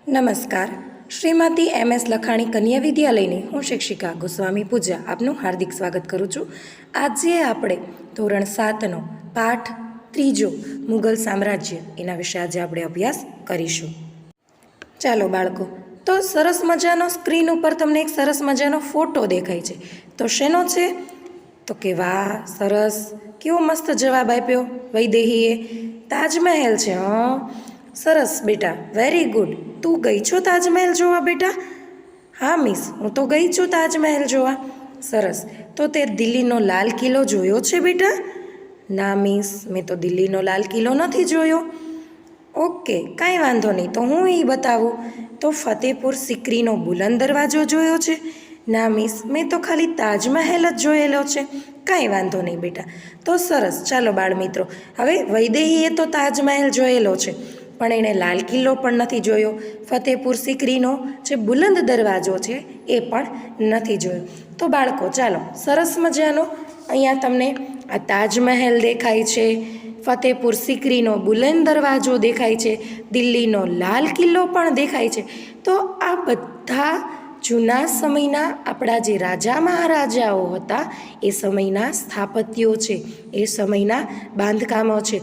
નમસ્કાર. શ્રીમતી MS લખાણી કન્યા વિદ્યાલયની હું શિક્ષિકા ગોસ્વામી પૂજા આપનું હાર્દિક સ્વાગત કરું છું. આજે આપણે ધોરણ 7નો પાઠ 3 મુગલ સામ્રાજ્ય એના વિશે આજે આપણે અભ્યાસ કરીશું. ચાલો બાળકો, તો સરસ મજાનો સ્ક્રીન ઉપર તમને એક સરસ મજાનો ફોટો દેખાય છે. તો શેનો છે? તો કે વાહ, સરસ, કેવો મસ્ત જવાબ આપ્યો વૈદેહીએ. તાજમહેલ છે. સરસ બેટા, વેરી ગુડ. તું ગઈ છો તાજમહેલ જોવા બેટા? હા મિસ, હું તો ગઈ છું તાજમહેલ જોવા. સરસ. તો તે દિલ્હીનો લાલ કિલ્લો જોયો છે બેટા? ના મિસ, મેં તો દિલ્હીનો લાલ કિલ્લો નથી જોયો. ઓકે, કાંઈ વાંધો નહીં, તો હું એ બતાવું. તો ફતેહપુર સિકરીનો બુલંદ દરવાજો જોયો છે? ના મિસ, મેં તો ખાલી તાજમહેલ જ જોયેલો છે. કાંઈ વાંધો નહીં બેટા. તો સરસ, ચાલો બાળ મિત્રો, હવે વૈદેહીએ તો તાજમહેલ જોયેલો છે, પણ એણે લાલ કિલ્લો પણ નથી જોયો. ફતેહપુર સિકરીનો જે બુલંદ દરવાજો છે એ પણ નથી જોયો. તો બાળકો ચાલો, સરસ મજાનો અહીંયા તમને આ તાજમહેલ દેખાય છે, ફતેહપુર સિકરીનો બુલંદ દરવાજો દેખાય છે, દિલ્હીનો લાલ કિલ્લો પણ દેખાય છે. તો આ બધા જૂના સમયના આપણા જે રાજા મહારાજાઓ હતા એ સમયના સ્થાપત્યો છે, એ સમયના બાંધકામો છે.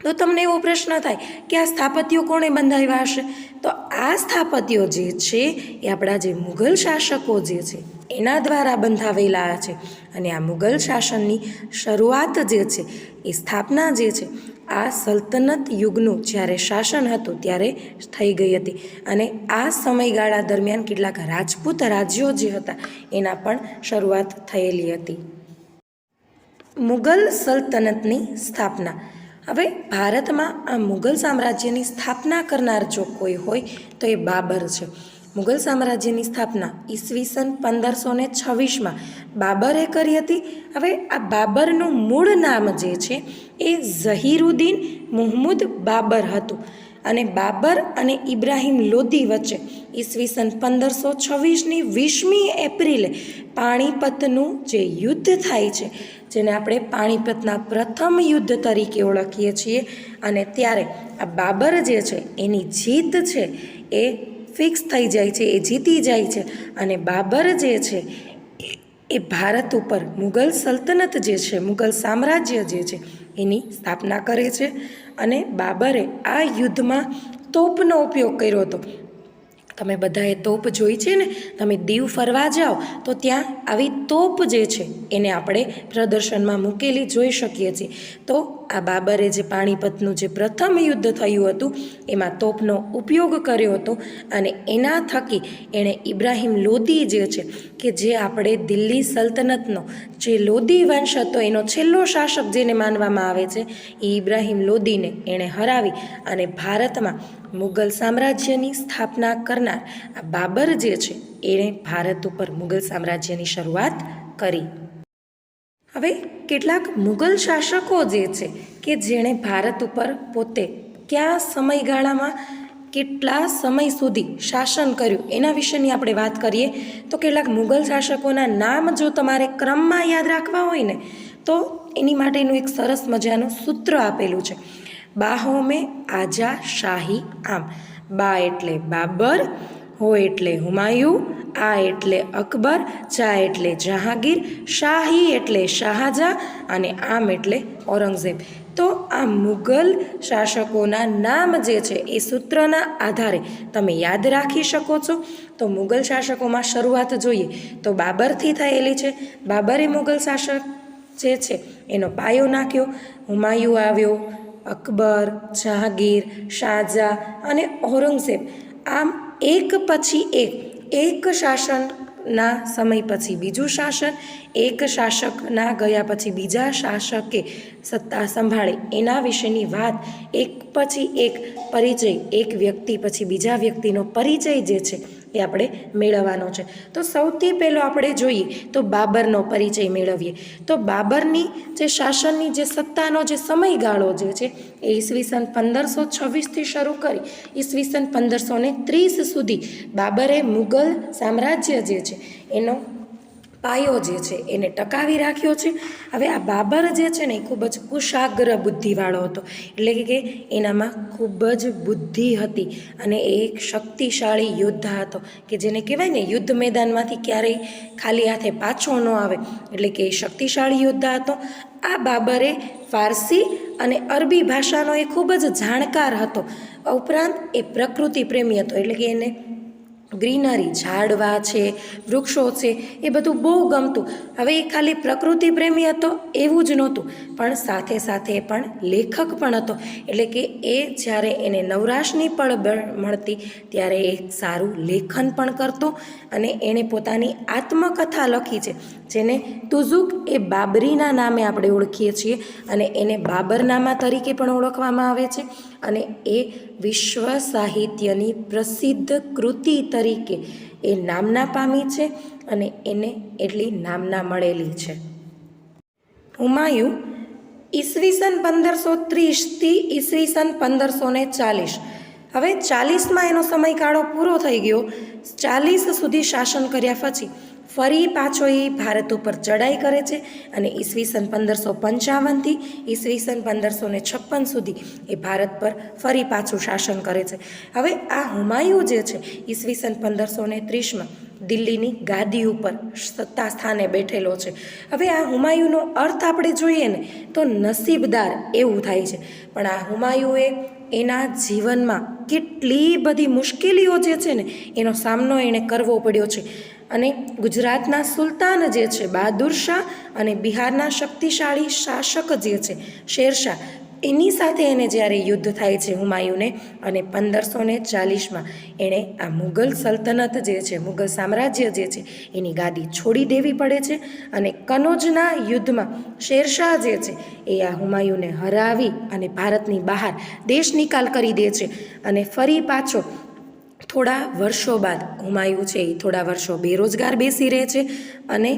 તો તમને એવો પ્રશ્ન થાય કે આ સ્થાપત્યો કોણે બંધાવ્યા હશે? તો આ સ્થાપત્યો જે છે એ આપણા જે મુઘલ શાસકો જે છે એના દ્વારા બંધાવેલા છે. અને આ મુઘલ શાસનની શરૂઆત જે છે, એ સ્થાપના જે છે, આ સલ્તનત યુગનું જ્યારે શાસન હતું ત્યારે થઈ ગઈ હતી. અને આ સમયગાળા દરમિયાન કેટલાક રાજપૂત રાજ્યો જે હતા એના પણ શરૂઆત થયેલી હતી. મુઘલ સલ્તનતની સ્થાપના. હવે ભારતમાં આ મુઘલ સામ્રાજ્યની સ્થાપના કરનાર જો કોઈ હોય તો એ બાબર છે. મુઘલ સામ્રાજ્યની સ્થાપના ઈસવીસન 1526માં બાબરે કરી હતી. હવે આ બાબરનું મૂળ નામ જે છે એ ઝહીરુદ્દીન મુહમ્મદ બાબર હતું. અને બાબર અને ઇબ્રાહિમ લોદી વચ્ચે ઈસવીસન 1526ની 20મી એપ્રિલે પાણીપતનું જે યુદ્ધ થાય છે, જેને આપણે પાણીપતના પ્રથમ યુદ્ધ તરીકે ઓળખીએ છીએ, અને ત્યારે આ બાબર જે છે એની જીત છે એ ફિક્સ થઈ જાય છે, એ જીતી જાય છે. અને બાબર જે છે એ ભારત ઉપર મુઘલ સલ્તનત જે છે, મુઘલ સામ્રાજ્ય જે છે એની સ્થાપના કરે છે. અને બાબરે આ યુદ્ધમાં તોપનો ઉપયોગ કર્યો હતો. તમે બધાએ તોપ જોઈ છે ને? તમે દીવ ફરવા જાઓ તો ત્યાં આવી તોપ જે છે એને આપણે પ્રદર્શનમાં મૂકેલી જોઈ શકીએ છીએ. તો આ બાબરે જે પાણીપતનું જે પ્રથમ યુદ્ધ થયું હતું એમાં તોપનો ઉપયોગ કર્યો હતો. અને એના થકી એણે ઇબ્રાહિમ લોદી જે છે, કે જે આપણે દિલ્હી સલ્તનતનો જે લોદી વંશ હતો એનો છેલ્લો શાસક જેને માનવામાં આવે છે, એ ઇબ્રાહિમ લોદીને એણે હરાવી અને ભારતમાં મુઘલ સામ્રાજ્યની સ્થાપના કરનાર આ બાબર જે છે એણે ભારત ઉપર મુઘલ સામ્રાજ્યની શરૂઆત કરી. હવે કેટલાક મુઘલ શાસકો જે છે કે જેણે ભારત ઉપર પોતે કયા સમયગાળામાં કેટલા સમય સુધી શાસન કર્યું એના વિશેની આપણે વાત કરીએ. તો કેટલાક મુઘલ શાસકોના નામ જો તમારે ક્રમમાં યાદ રાખવા હોય ને, તો એની માટેનું એક સરસ મજાનું સૂત્ર આપેલું છે. બાહોમે આજા શાહી આમ. બા એટલે બાબર, હો એટલે હુમાયુ, આ એટલે અકબર, જા એટલે જહાંગીર, શાહી એટલે શાહજહાં, અને આમ એટલે ઔરંગઝેબ. તો આ મુઘલ શાસકોના નામ જે છે એ સૂત્રના આધારે તમે યાદ રાખી શકો છો. તો મુઘલ શાસકોમાં શરૂઆત જોઈએ તો બાબરથી થયેલી છે. બાબરે મુઘલ શાસક જે છે એનો પાયો નાખ્યો. હુમાયુ આવ્યો, અકબર, જહાંગીર, શાહજહાં અને ઔરંગઝેબ. આમ એક પછી એક શાસનના સમય પછી બીજું શાસન, એક શાસકના ગયા પછી બીજા શાસકે સત્તા સંભાળી એના વિશેની વાત, એક પછી એક પરિચય, એક વ્યક્તિ પછી બીજા વ્યક્તિનો પરિચય જે છે એ આપણે મેળવવાનો છે. તો સૌથી પહેલો આપણે જોઈએ તો બાબરનો પરિચય મેળવીએ. તો બાબરની જે શાસનની જે સત્તાનો જે સમયગાળો જે છે એ ઈસવીસન 1526થી શરૂ કરી ઈસવીસન 1530 સુધી બાબરે મુઘલ સામ્રાજ્ય જે છે એનો પાયો જે છે એને ટકાવી રાખ્યો છે. હવે આ બાબર જે છે ને એ ખૂબ જ કુશાગ્ર બુદ્ધિવાળો હતો, એટલે કે એનામાં ખૂબ જ બુદ્ધિ હતી અને એ એક શક્તિશાળી યોદ્ધા હતો કે જેને કહેવાય ને યુદ્ધ મેદાનમાંથી ક્યારેય ખાલી હાથે પાછો ન આવે, એટલે કે એ શક્તિશાળી યોદ્ધા હતો. આ બાબરે ફારસી અને અરબી ભાષાનો એ ખૂબ જ જાણકાર હતો. ઉપરાંત એ પ્રકૃતિ પ્રેમી હતો, એટલે કે એને ગ્રીનરી, ઝાડવા છે, વૃક્ષો છે, એ બધું બહુ ગમતું. હવે એ ખાલી પ્રકૃતિ પ્રેમી હતો એવું જ નહોતું, પણ સાથે સાથે પણ લેખક પણ હતો, એટલે કે એ જ્યારે એને નવરાશની પળ મળતી ત્યારે એ સારું લેખન પણ કરતો. અને એણે પોતાની આત્મકથા લખી છે જેને તુઝુક એ બાબરીના નામે આપણે ઓળખીએ છીએ અને એને બાબરનામા તરીકે પણ ઓળખવામાં આવે છે. અને એ વિશ્વ સાહિત્યની પ્રસિદ્ધ કૃતિ તરીકે એ નામના પામી છે અને એને એટલી નામના મળેલી છે. હુમાયુ ઈસવીસન 1530થી ઈસવીસન 1540. હવે 40માં એનો સમયગાળો પૂરો થઈ ગયો. 40 સુધી શાસન કર્યા પછી ફરી પાછો એ ભારત ઉપર ચડાઈ કરે છે અને ઈસવીસન 1555થી ઈસવીસન 1556 સુધી એ ભારત પર ફરી પાછું શાસન કરે છે. હવે આ હુમાયુ જે છે ઈસવીસન 1530માં દિલ્હીની ગાદી ઉપર સત્તા સ્થાને બેઠેલો છે. હવે આ હુમાયુનો અર્થ આપણે જોઈએ ને તો નસીબદાર એવું થાય છે, પણ આ હુમાયુએ એના જીવનમાં કેટલી બધી મુશ્કેલીઓ જે છે ને એનો સામનો એણે કરવો પડ્યો છે. અને ગુજરાતના સુલતાન જે છે બહાદુર શાહ અને બિહારના શક્તિશાળી શાસક જે છે શેરશાહ, એની સાથે એને જ્યારે યુદ્ધ થાય છે હુમાયુને, અને 1540માં એણે આ મુગલ સલ્તનત જે છે, મુગલ સામ્રાજ્ય જે છે એની ગાદી છોડી દેવી પડે છે. અને કનોજના યુદ્ધમાં શેરશાહ જે છે એ આ હુમાયુને હરાવી અને ભારતની બહાર દેશ નિકાલ કરી દે છે. અને ફરી પાછો થોડા વર્ષો બાદ હુમાયુ છે એ થોડા વર્ષો બેરોજગાર બેસી રહે છે અને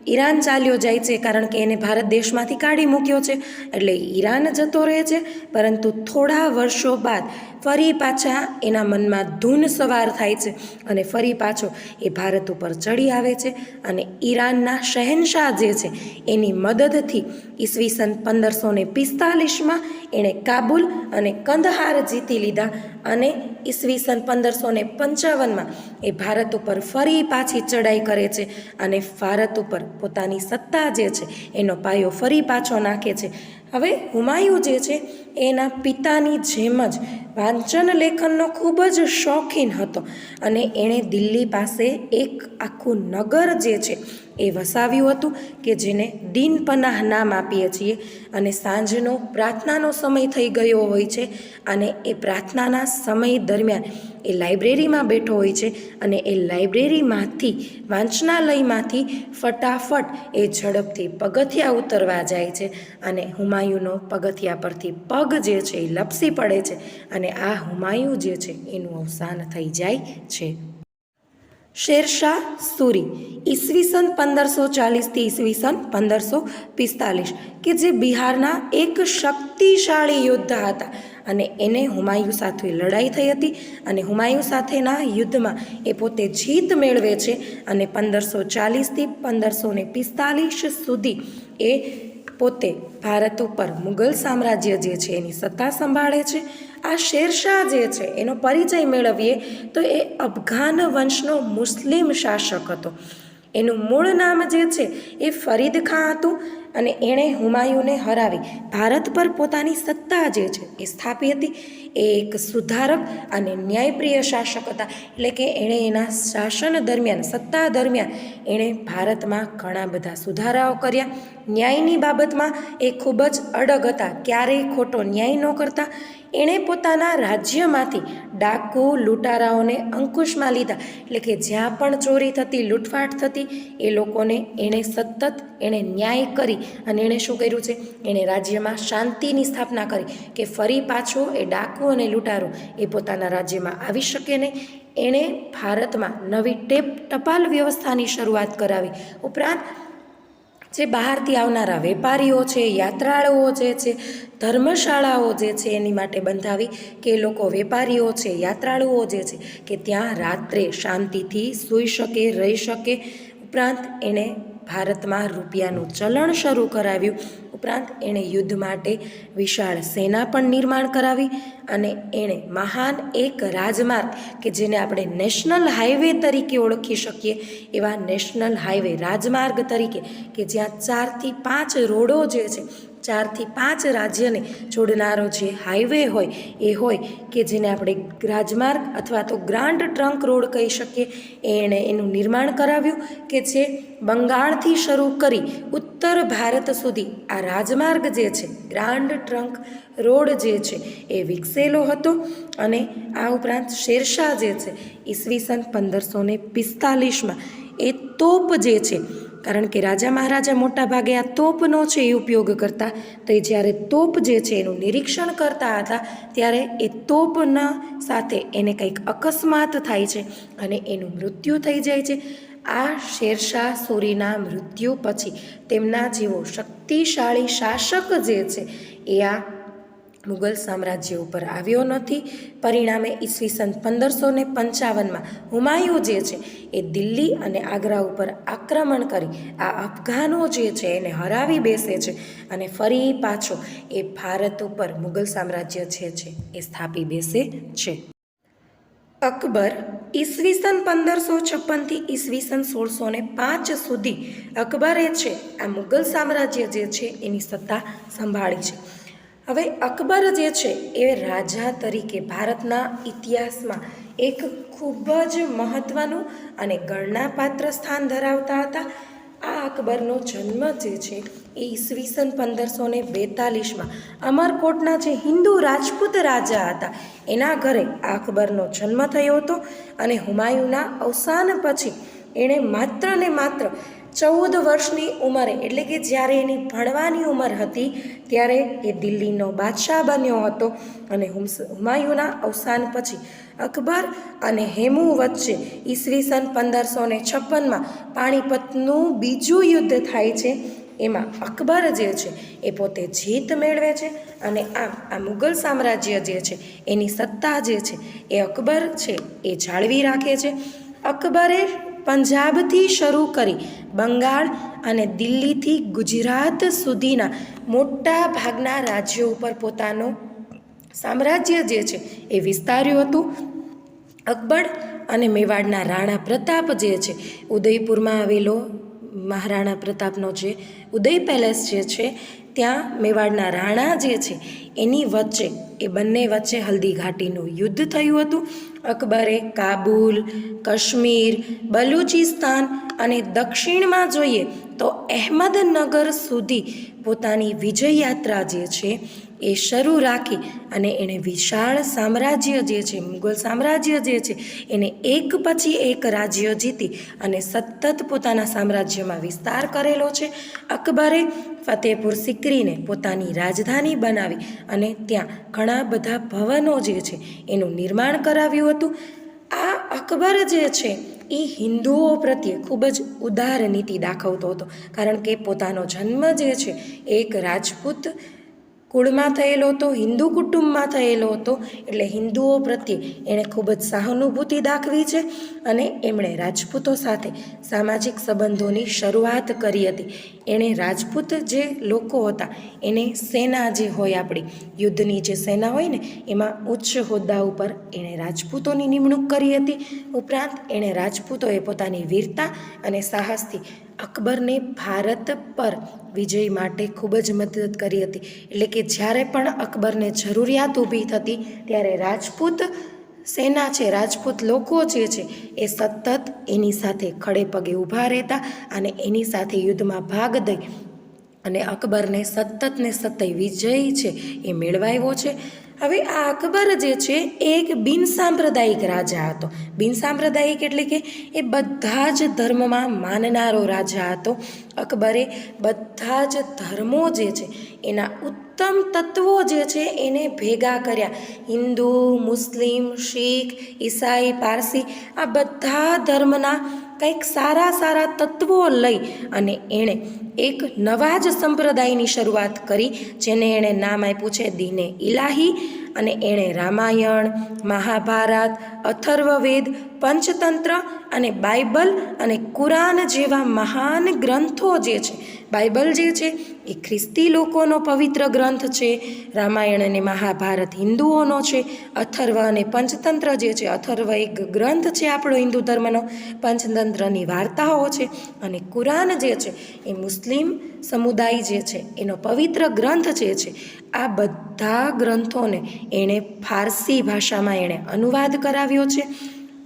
ઈરાન ચાલ્યો જાય છે, કારણ કે એને ભારત દેશમાંથી કાઢી મૂક્યો છે એટલે ઈરાન જતો રહે છે. પરંતુ થોડા વર્ષો બાદ ફરી પાછા એના મનમાં ધૂન સવાર થાય છે અને ફરી પાછો એ ભારત ઉપર ચડી આવે છે અને ઈરાનના શહેનશાહ જે છે એની મદદથી ઈસવીસન 1545માં એણે કાબુલ અને કંદહાર જીતી લીધા અને ઈસવીસન 1555માં એ ભારત ઉપર ફરી પાછી ચડાઈ કરે છે અને ભારત ઉપર પોતાની સત્તા જે છે એનો પાયો ફરી પાછો નાખે છે. હવે હુમાયુ જે છે એના પિતાની જેમ જ વાંચન લેખનનો ખૂબ જ શોખીન હતો અને એણે દિલ્હી પાસે એક આખું નગર જે છે એ વસાવ્યું હતું કે જેને દીન પનાહ નામ આપીએ છીએ. અને સાંજનો પ્રાર્થનાનો સમય થઈ ગયો હોય છે અને એ પ્રાર્થનાના સમય દરમિયાન એ લાઇબ્રેરીમાં બેઠો હોય છે અને એ લાઇબ્રેરીમાંથી, વાંચનાલયમાંથી ફટાફટ એ ઝડપથી પગથિયા ઉતરવા જાય છે અને હુમાયુનો પગથિયા પરથી પગ જે છે એ લપસી પડે છે અને આ હુમાયુ જે છે એનું અવસાન થઈ જાય છે. શેરશાહ સૂરી ઈસવીસન 1540થી ઈસવીસન 1545 કે જે બિહારના એક શક્તિશાળી યોદ્ધા હતા અને એને હુમાયુ સાથે લડાઈ થઈ હતી અને હુમાયુ સાથેના યુદ્ધમાં એ પોતે જીત મેળવે છે અને 1540થી 1545 સુધી એ પોતે ભારત ઉપર મુગલ સામ્રાજ્ય જે છે એની સત્તા સંભાળે છે. આ શેરશાહ જે છે એનો પરિચય મેળવીએ તો એ અફઘાન વંશનો મુસ્લિમ શાસક હતો. એનું મૂળ નામ જે છે એ ફરીદ ખાં હતું અને એણે હુમાયુને હરાવી ભારત પર પોતાની સત્તા જે છે એ સ્થાપી હતી. એ એક સુધારક અને ન્યાયપ્રિય શાસક હતા, એટલે કે એણે એના શાસન દરમિયાન, સત્તા દરમિયાન એણે ભારતમાં ઘણા બધા સુધારાઓ કર્યા. ન્યાયની બાબતમાં એ ખૂબ જ અડગ હતા, ક્યારેય ખોટો ન્યાય ન કરતા. એણે પોતાના રાજ્યમાંથી ડાકુ, લૂંટારાઓને અંકુશમાં લીધા, એટલે કે જ્યાં પણ ચોરી થતી, લૂંટફાટ થતી, એ લોકોને એણે સતત ન્યાય કરી અને એણે શું કર્યું છે, એણે રાજ્યમાં શાંતિની સ્થાપના કરી કે ફરી પાછો એ ડાકુ અને લૂંટારો એ પોતાના રાજ્યમાં આવી શકે નહીં. એણે ભારતમાં નવી ટપાલ વ્યવસ્થાની શરૂઆત કરાવી. ઉપરાંત જે બહારથી આવનારા વેપારીઓ છે, યાત્રાળુઓ જે છે, ધર્મશાળાઓ જે છે એની માટે બંધાવી કે એ લોકો, વેપારીઓ છે, યાત્રાળુઓ જે છે કે ત્યાં રાત્રે શાંતિથી સૂઈ શકે, રહી શકે. ઉપરાંત એણે ભારતમાં રૂપિયાનું ચલણ શરૂ કરાવ્યું. ઉપરાંત એણે યુદ્ધ માટે વિશાળ સેના પણ નિર્માણ કરાવી અને એણે મહાન એક રાજમાર્ગ કે જેને આપણે નેશનલ હાઈવે તરીકે ઓળખી શકીએ એવા નેશનલ હાઈવે રાજમાર્ગ તરીકે કે જ્યાં 4 થી 5 રોડો જે છે 4 થી 5 રાજ્યને જોડનારો જે હાઈવે હોય એ હોય કે જેને આપણે રાજમાર્ગ અથવા તો ગ્રાન્ડ ટ્રંક રોડ કહી શકીએ. એણે એનું નિર્માણ કરાવ્યું કે જે બંગાળથી શરૂ કરી ઉત્તર ભારત સુધી આ રાજમાર્ગ જે છે ગ્રાન્ડ ટ્રંક રોડ જે છે એ વિકસેલો હતો. અને આ ઉપરાંત શેરશાહ જે છે ઈસવીસન 1545માં એ તોપ જે છે, કારણ કે રાજા મહારાજા મોટા ભાગે આ તોપનો છે એ ઉપયોગ કરતા, તો એ જ્યારે તોપ જે છે એનું નિરીક્ષણ કરતા હતા ત્યારે એ તોપના સાથે એને કંઈક અકસ્માત થાય છે અને એનું મૃત્યુ થઈ જાય છે. આ શેરશાહ સૂરીના મૃત્યુ પછી તેમના જેવો શક્તિશાળી શાસક જે છે એ આ મુગલ સામ્રાજ્ય ઉપર આવ્યો નથી. પરિણામે ઈસવીસન 1555માં હુમાયુ જે છે એ દિલ્હી અને આગ્રા ઉપર આક્રમણ કરી આ અફઘાનો જે છે એને હરાવી બેસે છે અને ફરી પાછો એ ભારત ઉપર મુગલ સામ્રાજ્ય છે એ સ્થાપી બેસે છે. અકબર ઈસવીસન 1556થી ઈસવીસન 1605 સુધી અકબરે છે આ મુગલ સામ્રાજ્ય જે છે એની સત્તા સંભાળી છે. હવે અકબર જે છે એ રાજા તરીકે ભારતના ઇતિહાસમાં એક ખૂબ જ મહત્ત્વનું અને ગણનાપાત્ર સ્થાન ધરાવતા હતા. આ અકબરનો જન્મ જે છે એ ઈસવીસન 1542માં અમરકોટના જે હિન્દુ રાજપૂત રાજા હતા એના ઘરે આ અકબરનો જન્મ થયો હતો અને હુમાયુના અવસાન પછી એણે માત્ર ને માત્ર 14 વર્ષની ઉંમરે, એટલે કે જ્યારે એની ભણવાની ઉંમર હતી ત્યારે એ દિલ્હીનો બાદશાહ બન્યો હતો. અને હુમાયુના અવસાન પછી અકબર અને હેમુ વચ્ચે ઈસવીસન 1556માં પાણીપતનું બીજું યુદ્ધ થાય છે. એમાં અકબર જે છે એ પોતે જીત મેળવે છે અને આમ આ મુગલ સામ્રાજ્ય જે છે એની સત્તા જે છે એ અકબર છે એ જાળવી રાખે છે. અકબરે પંજાબથી શરૂ કરી બંગાળ અને દિલ્હીથી ગુજરાત સુધીના મોટા ભાગના રાજ્યો ઉપર પોતાનું સામ્રાજ્ય જે છે એ વિસ્તાર્યું હતું. અકબર અને મેવાડના રાણા પ્રતાપ જે છે ઉદયપુરમાં આવેલો મહારાણા પ્રતાપનો જે ઉદય પેલેસ જે છે ત્યાં મેવાડના રાણા જે છે એની વચ્ચે એ બંને વચ્ચે હલ્દી ઘાટીનું યુદ્ધ થયું હતું. અકબરે કાબુલ, કાશ્મીર, બલુચિસ્તાન અને દક્ષિણમાં જોઈએ તો અહેમદનગર સુધી પોતાની વિજય યાત્રા જે છે એ શરૂ રાખી અને એણે વિશાળ સામ્રાજ્ય જે છે મુગલ સામ્રાજ્ય જે છે એને એક પછી એક રાજ્ય જીતી અને સતત પોતાના સામ્રાજ્યમાં વિસ્તાર કરેલો છે. અકબરે ફતેહપુર સિકરીને પોતાની રાજધાની બનાવી અને ત્યાં ઘણા બધા ભવનો જે છે એનું નિર્માણ કરાવ્યું હતું. આ અકબર જે છે એ હિન્દુઓ પ્રત્યે ખૂબ જ ઉદાર નીતિ દાખવતો હતો, કારણ કે પોતાનો જન્મ જે છે એક રાજપૂત કુળમાં થયેલો હતો, હિન્દુ કુટુંબમાં થયેલો હતો, એટલે હિન્દુઓ પ્રત્યે એણે ખૂબ જ સહાનુભૂતિ દાખવી છે અને એમણે રાજપૂતો સાથે સામાજિક સંબંધોની શરૂઆત કરી હતી. એણે રાજપૂત જે લોકો હતા એને સેના જે હોય આપણી યુદ્ધની જે સેના હોય ને એમાં ઉચ્ચ હોદ્દા ઉપર એણે રાજપૂતોની નિમણૂક કરી હતી. ઉપરાંત એણે રાજપૂતોએ પોતાની વીરતા અને સાહસથી અકબરને ભારત પર વિજય માટે ખૂબ જ મદદ કરી હતી. એટલે કે જ્યારે પણ અકબરને જરૂરિયાત ઊભી થતી ત્યારે રાજપૂત સેના છે, રાજપૂત લોકો જે છે એ સતત એની સાથે ખડે પગે ઊભા રહેતા અને એની સાથે યુદ્ધમાં ભાગ દઈ અને અકબરને સતત ને સતત વિજય છે એ મેળવાયો છે. હવે આ અકબર જે છે એ એક બિનસાંપ્રદાયિક રાજા હતો. બિનસાંપ્રદાયિક એટલે કે એ બધા જ ધર્મમાં માનનારો રાજા હતો. અકબરે બધા જ ધર્મો જે છે એના ઉત્તમ તત્વો જે છે એને ભેગા કર્યા. હિન્દુ, મુસ્લિમ, શીખ, ઈસાઈ, પારસી આ બધા ધર્મના કંઈક સારા સારા તત્વો લઈ અને એણે એક નવા જ સંપ્રદાયની શરૂઆત કરી જેને એણે નામ આપ્યું છે દીને ઇલાહી. અને એણે રામાયણ, મહાભારત, અથર્વવેદ, પંચતંત્ર અને બાઇબલ અને કુરાન જેવા મહાન ગ્રંથો જે છે, બાઇબલ જે છે એ ખ્રિસ્તી લોકોનો પવિત્ર ગ્રંથ છે, રામાયણ અને મહાભારત હિન્દુઓનો છે, અથર્વ અને પંચતંત્ર જે છે, અથર્વ એક ગ્રંથ છે આપણો હિન્દુ ધર્મનો, પંચતંત્રની વાર્તાઓ છે, અને કુરાન જે છે એ મુસ્લિમ સમુદાય જે છે એનો પવિત્ર ગ્રંથ જે છે. આ બધા ગ્રંથોને એણે ફારસી ભાષામાં એણે અનુવાદ કરાવ્યો છે.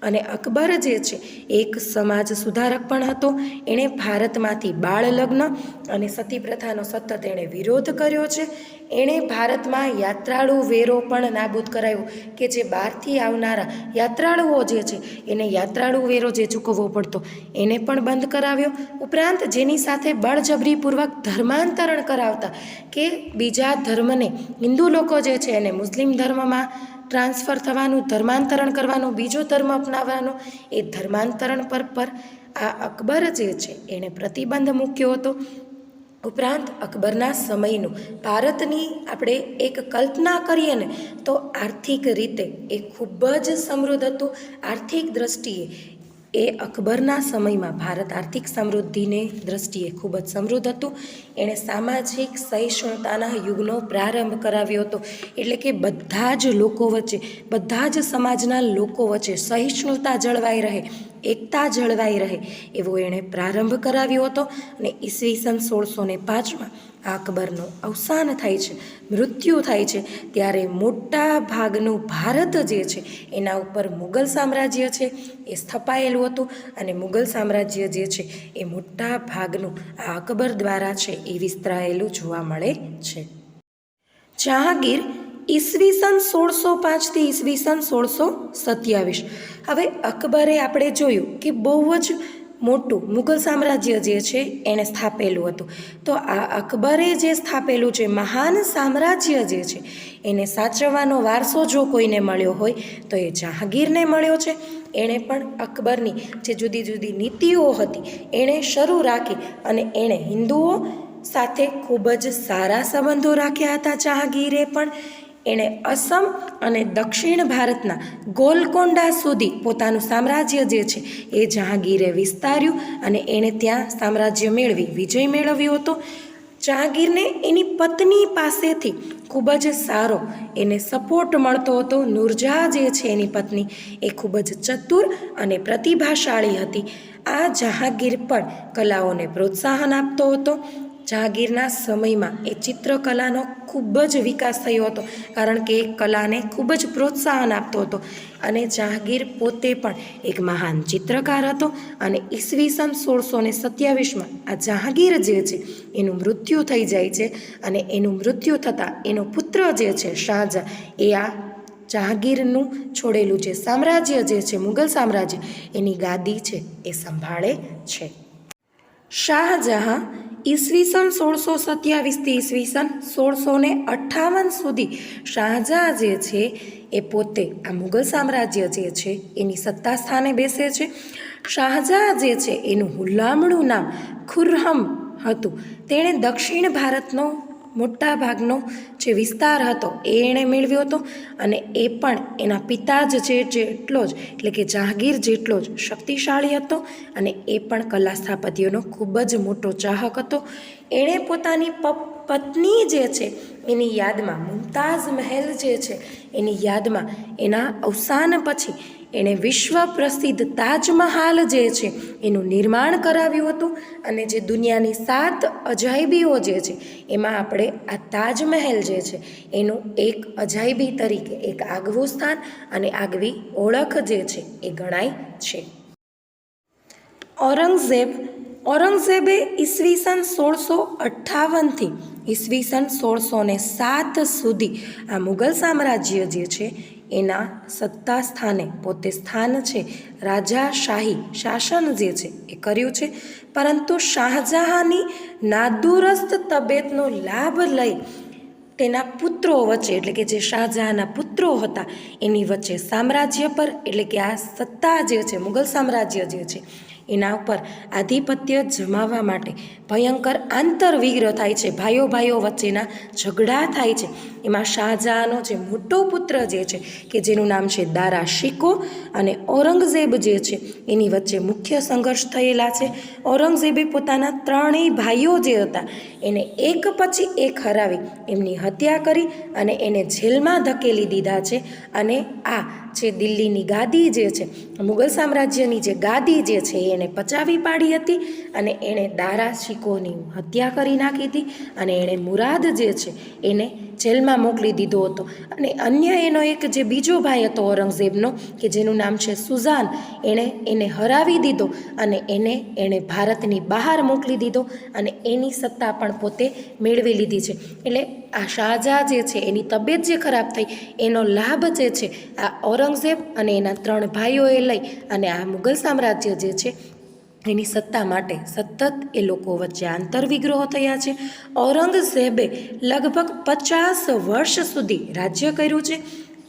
અને અકબર જે છે એક સમાજ સુધારક પણ હતો. એણે ભારતમાંથી બાળ લગ્ન અને સતી પ્રથાનો સતત એણે વિરોધ કર્યો છે. એણે ભારતમાં યાત્રાળુ વેરો પણ નાબૂદ કરાવ્યો કે જે બહારથી આવનારા યાત્રાળુઓ જે છે એને યાત્રાળુ વેરો જે ચૂકવવો પડતો એને પણ બંધ કરાવ્યો. ઉપરાંત જેની સાથે બળજબરીપૂર્વક ધર્માંતરણ કરાવતા કે બીજા ધર્મને હિન્દુ લોકો જે છે એને મુસ્લિમ ધર્મમાં ટ્રાન્સફર થવાનું, ધર્માંતરણ કરવાનું, બીજો ધર્મ અપનાવવાનું, એ ધર્માંતરણ પર આ અકબર જે છે એણે પ્રતિબંધ મૂક્યો હતો. ઉપરાંત અકબરના સમયનું ભારતની આપણે એક કલ્પના કરીએ ને તો આર્થિક રીતે એ ખૂબ જ સમૃદ્ધ હતું. આર્થિક દ્રષ્ટિએ એ અકબરના સમયમાં ભારત આર્થિક સમૃદ્ધિની દ્રષ્ટિએ ખૂબ જ સમૃદ્ધ હતું. એણે સામાજિક સહિષ્ણુતાના યુગનો પ્રારંભ કરાવ્યો હતો. એટલે કે બધા જ લોકો વચ્ચે, બધા જ સમાજના લોકો વચ્ચે સહિષ્ણુતા જળવાઈ રહે, એકતા જળવાઈ રહે એવો એણે પ્રારંભ કરાવ્યો હતો. અને ઈસવીસન 1605માં આ અકબરનું અવસાન થાય છે, મૃત્યુ થાય છે. ત્યારે મોટા ભાગનું ભારત જે છે એના ઉપર મુગલ સામ્રાજ્ય છે એ સ્થપાયેલું હતું. અને મુગલ સામ્રાજ્ય જે છે એ મોટા ભાગનું આ અકબર દ્વારા છે એ વિસ્તરાયેલું જોવા મળે છે. જહાંગીર ઈસવીસન 1605થી ઈસવીસન 1627. હવે અકબરે આપણે જોયું કે બહુ જ મોટું મુગલ સામ્રાજ્ય જે છે એણે સ્થાપેલું હતું. તો આ અકબરે જે સ્થાપેલું છે મહાન સામ્રાજ્ય જે છે એને સાચવવાનો વારસો જો કોઈને મળ્યો હોય તો એ જહાંગીરને મળ્યો છે. એણે પણ અકબરની જે જુદી જુદી નીતિઓ હતી એણે શરૂ રાખી અને એણે હિન્દુઓ સાથે ખૂબ જ સારા સંબંધો રાખ્યા હતા. જહાંગીરે પણ એણે અસમ અને દક્ષિણ ભારતના ગોલકોંડા સુધી પોતાનું સામ્રાજ્ય જે છે એ જહાંગીરે વિસ્તાર્યું અને એણે ત્યાં સામ્રાજ્ય મેળવી વિજય મેળવ્યો હતો. જહાંગીરને એની પત્ની પાસેથી ખૂબ જ સારો એને સપોર્ટ મળતો હતો. નૂરજહાં જે છે એની પત્ની એ ખૂબ જ ચતુર અને પ્રતિભાશાળી હતી. આ જહાંગીર પણ કલાઓને પ્રોત્સાહન આપતો હતો. જહાંગીરના સમયમાં એ ચિત્રકલાનો ખૂબ જ વિકાસ થયો હતો, કારણ કે એ કલાને ખૂબ જ પ્રોત્સાહન આપતો હતો. અને જહાંગીર પોતે પણ એક મહાન ચિત્રકાર હતો. અને ઈસવીસન 1627માં આ જહાંગીર જે છે એનું મૃત્યુ થઈ જાય છે. અને એનું મૃત્યુ થતાં એનો પુત્ર જે છે શાહજહાં એ આ જહાંગીરનું છોડેલું જે સામ્રાજ્ય જે છે મુગલ સામ્રાજ્ય એની ગાદી છે એ સંભાળે છે. શાહજહાં ઈસવીસન 1627થી ઈસવીસન 1658 સુધી શાહજહાં જે છે એ પોતે આ મુગલ સામ્રાજ્ય જે છે એની સત્તા સ્થાને બેસે છે. શાહજહાં જે છે એનું હુલામણું નામ ખુર્રમ હતું. તેણે દક્ષિણ ભારતનો મોટા ભાગનો જે વિસ્તાર હતો એ એણે મેળવ્યો હતો. અને એ પણ એના પિતા જ છે જેટલો જ, એટલે કે જહાંગીર જેટલો જ શક્તિશાળી હતો. અને એ પણ કલા સ્થાપત્યનો ખૂબ જ મોટો ચાહક હતો. એણે પોતાની પત્ની જે છે એની યાદમાં, મુમતાઝ મહેલ જે છે એની યાદમાં એના અવસાન પછી એણે વિશ્વ પ્રસિદ્ધ તાજમહાલ જે છે એનું નિર્માણ કરાવ્યું હતું. અને જે દુનિયાની 7 અજાયબીઓ જે છે એમાં આપણે આ તાજમહેલ જે છે એનું એક અજાયબી તરીકે એક આગવું સ્થાન અને આગવી ઓળખ જે છે એ ગણાય છે. ઔરંગઝેબે ઈસવીસન 1658થી ઈસવીસન 1607 સુધી આ મુગલ સામ્રાજ્ય જે છે એના સત્તા સ્થાને પોતે સ્થાન છે રાજાશાહી શાસન જે છે એ કર્યું છે. પરંતુ શાહજહાંની નાદુરસ્ત તબિયતનો લાભ લઈ તેના પુત્રો વચ્ચે, એટલે કે જે શાહજહાંના પુત્રો હતા એની વચ્ચે સામ્રાજ્ય પર, એટલે કે આ સત્તા જે છે મુગલ સામ્રાજ્ય જે છે એના ઉપર આધિપત્ય જમાવવા માટે ભયંકર આંતરવિગ્રહ થાય છે. ભાઈઓ વચ્ચેના ઝઘડા થાય છે. એમાં શાહજહાંનો જે મોટો પુત્ર જે છે કે જેનું નામ છે દારા શિકો અને ઔરંગઝેબ જે છે એની વચ્ચે મુખ્ય સંઘર્ષ થયેલા છે. ઔરંગઝેબે પોતાના ત્રણેય ભાઈઓ જે હતા એને એક પછી એક હરાવી એમની હત્યા કરી અને એને જેલમાં ધકેલી દીધા છે. અને આ જે દિલ્હીની ગાદી જે છે, મુગલ સામ્રાજ્યની જે ગાદી જે છે એને પચાવી પાડી હતી અને એણે દારા શિકોની હત્યા કરી નાખી હતી અને એણે મુરાદ જે છે એને જેલમાં મોકલી દીધો હતો. અને અન્ય એનો એક જે બીજો ભાઈ હતો ઔરંગઝેબનો કે જેનું નામ છે સુજાન, એને હરાવી દીધો અને એણે ભારતની બહાર મોકલી દીધો અને એની સત્તા પણ પોતે મેળવી લીધી છે. એટલે આ શાહજહાં જે છે એની તબિયત જે ખરાબ થઈ એનો લાભ જે છે આ ઔરંગઝેબ અને એના 3 ભાઈઓએ લઈ અને આ મુગલ સામ્રાજ્ય જે છે એની સત્તા માટે સતત એ લોકો વચ્ચે આંતરવિગ્રહો થયા છે. ઔરંગઝેબે લગભગ 50 વર્ષ સુધી રાજ્ય કર્યું છે.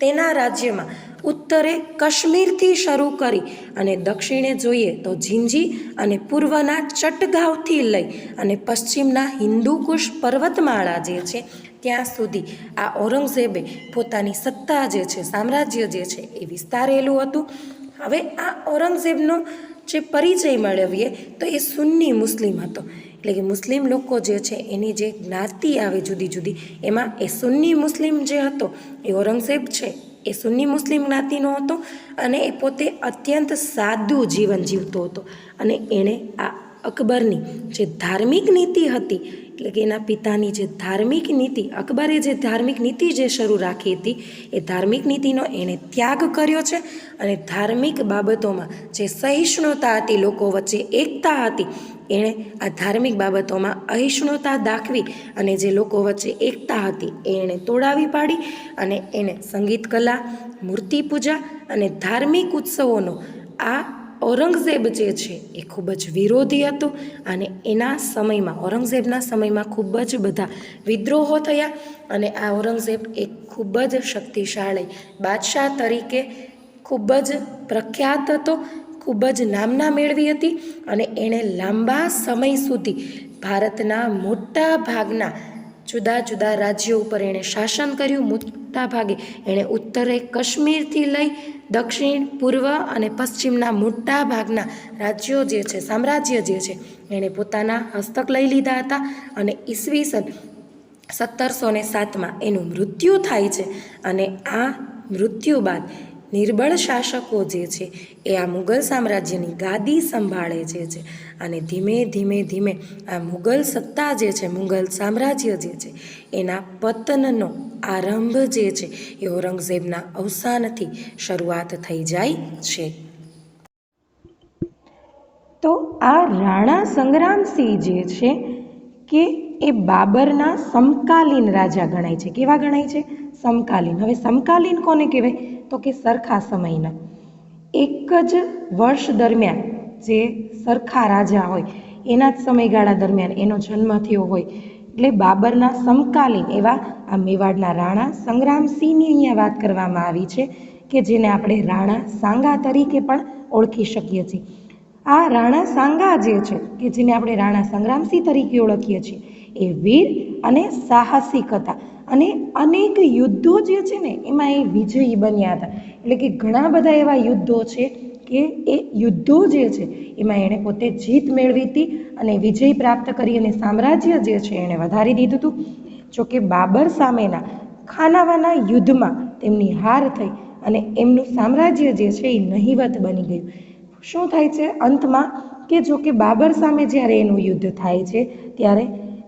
તેના રાજ્યમાં ઉત્તરે કાશ્મીરથી શરૂ કરી અને દક્ષિણે જોઈએ તો ઝિંજી અને પૂર્વના ચટગાંવથી લઈ અને પશ્ચિમના હિન્દુકુશ પર્વતમાળા જે છે ત્યાં સુધી આ ઔરંગઝેબે પોતાની સત્તા જે છે, સામ્રાજ્ય જે છે એ વિસ્તારેલું હતું. હવે આ ઔરંગઝેબનો જે પરિચય મેળવીએ તો એ સુન્ની મુસ્લિમ હતો. એટલે કે મુસ્લિમ લોકો જે છે એની જે જ્ઞાતિ આવે જુદી જુદી, એમાં એ સુન્ની મુસ્લિમ જે હતો એ ઔરંગઝેબ છે એ સુન્ની મુસ્લિમ જ્ઞાતિનો હતો અને એ પોતે અત્યંત સાદું જીવન જીવતો હતો. અને એણે આ અકબરની જે ધાર્મિક નીતિ હતી, એટલે કે એના પિતાની જે ધાર્મિક નીતિ, અકબરે જે ધાર્મિક નીતિ જે શરૂ રાખી હતી એ ધાર્મિક નીતિનો એણે ત્યાગ કર્યો છે. અને ધાર્મિક બાબતોમાં જે સહિષ્ણુતા હતી, લોકો વચ્ચે એકતા હતી, એણે આ ધાર્મિક બાબતોમાં અહિષ્ણુતા દાખવી અને જે લોકો વચ્ચે એકતા હતી એણે તોડાવી પાડી અને એને સંગીત કલા, મૂર્તિ પૂજા અને ધાર્મિક ઉત્સવોનો આ ઔરંગઝેબ જે છે એ ખૂબ જ વિરોધી હતો. અને એના સમયમાં, ઔરંગઝેબના સમયમાં ખૂબ જ બધા વિદ્રોહો થયા અને આ ઔરંગઝેબ એક ખૂબ જ શક્તિશાળી બાદશાહ તરીકે ખૂબ જ પ્રખ્યાત હતો, ખૂબ જ નામના મેળવી હતી. અને એણે લાંબા સમય સુધી ભારતના મોટા ભાગના જુદા જુદા રાજ્યો ઉપર એણે શાસન કર્યું. મોટા ભાગે એણે ઉત્તરે કાશ્મીરથી લઈ દક્ષિણ, પૂર્વ અને પશ્ચિમના મોટા ભાગના રાજ્યો જે છે, સામ્રાજ્ય જે છે એણે પોતાના હસ્તક લઈ લીધા હતા. અને ઈસવીસન 1707માં એનું મૃત્યુ થાય છે. અને આ મૃત્યુ બાદ નિર્બળ શાસકો જે છે એ આ મુગલ સામ્રાજ્યની ગાદી સંભાળે છે. અને ધીમે ધીમે આ મુગલ સત્તા જે છે, મુગલ સામ્રાજ્ય જે છે એના પતનનો આરંભ જે છે એ ઔરંગઝેબના અવસાનથી શરૂઆત થઈ જાય છે. તો આ રાણા સંગ્રામસિંહ જે છે કે એ બાબરના સમકાલીન રાજા ગણાય છે. કેવા ગણાય છે? સમકાલીન. હવે સમકાલીન કોને કહેવાય? તો કે સરખા સમયના, એક જ વર્ષ દરમિયાન જે સરખા રાજા હોય એના જ સમયગાળા દરમિયાન એનો જન્મ થયો હોય, એટલે બાબરના સમકાલીન એવા આ મેવાડના રાણા સંગ્રામસિંહની અહીંયા વાત કરવામાં આવી છે કે જેને આપણે રાણા સાંગા તરીકે પણ ઓળખી શકીએ છીએ. આ રાણા સાંગા જે છે કે જેને આપણે રાણા સંગ્રામસિંહ તરીકે ઓળખીએ છીએ એ વીર અને સાહસિક હતા. અને અનેક યુદ્ધો જે છે ને એમાં એ વિજયી બન્યા હતા. એટલે કે ઘણા બધા એવા યુદ્ધો છે કે એ યુદ્ધો જે છે એમાં એણે પોતે જીત મેળવી હતી અને વિજય પ્રાપ્ત કરી અને સામ્રાજ્ય જે છે એણે વધારી દીધું હતું. જોકે બાબર સામેના ખાનાવાના યુદ્ધમાં તેમની હાર થઈ અને એમનું સામ્રાજ્ય જે છે એ નહિવત બની ગયું. શું થાય છે અંતમાં કે જો કે બાબર સામે જ્યારે એનું યુદ્ધ થાય છે ત્યારે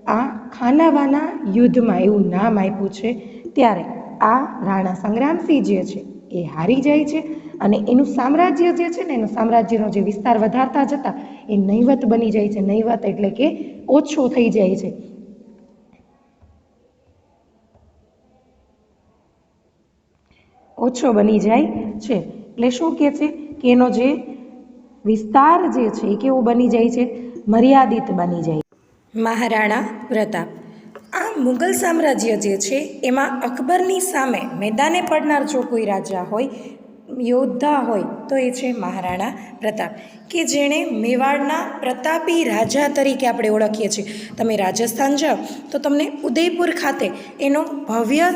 આ ખાનાવાના યુદ્ધમાં એવું નામ આપ્યું છે, ત્યારે આ રાણા સંગ્રામસિંહ જે છે એ હારી જાય છે અને એનું સામ્રાજ્ય જે છે ને, એનું સામ્રાજ્યનો જે વિસ્તાર વધારતા જતા એ નહિવત બની જાય છે. નહિવત એટલે કે ઓછો થઈ જાય છે. ઓછો બની જાય છે. એટલે શું કહે છે કે એનો જે વિસ્તાર જે છે એ કેવું બની જાય છે? મર્યાદિત બની જાય. મહારાણા પ્રતાપ. આ મુગલ સામ્રાજ્ય જે છે એમાં અકબરની સામે મેદાને પડનાર જો કોઈ રાજા હોય, યોદ્ધા હોય, તો એ છે મહારાણા પ્રતાપ, કે જેણે મેવાડના પ્રતાપી રાજા તરીકે આપણે ઓળખીએ છીએ. તમે રાજસ્થાન જાઓ તો તમને ઉદયપુર ખાતે એનો ભવ્ય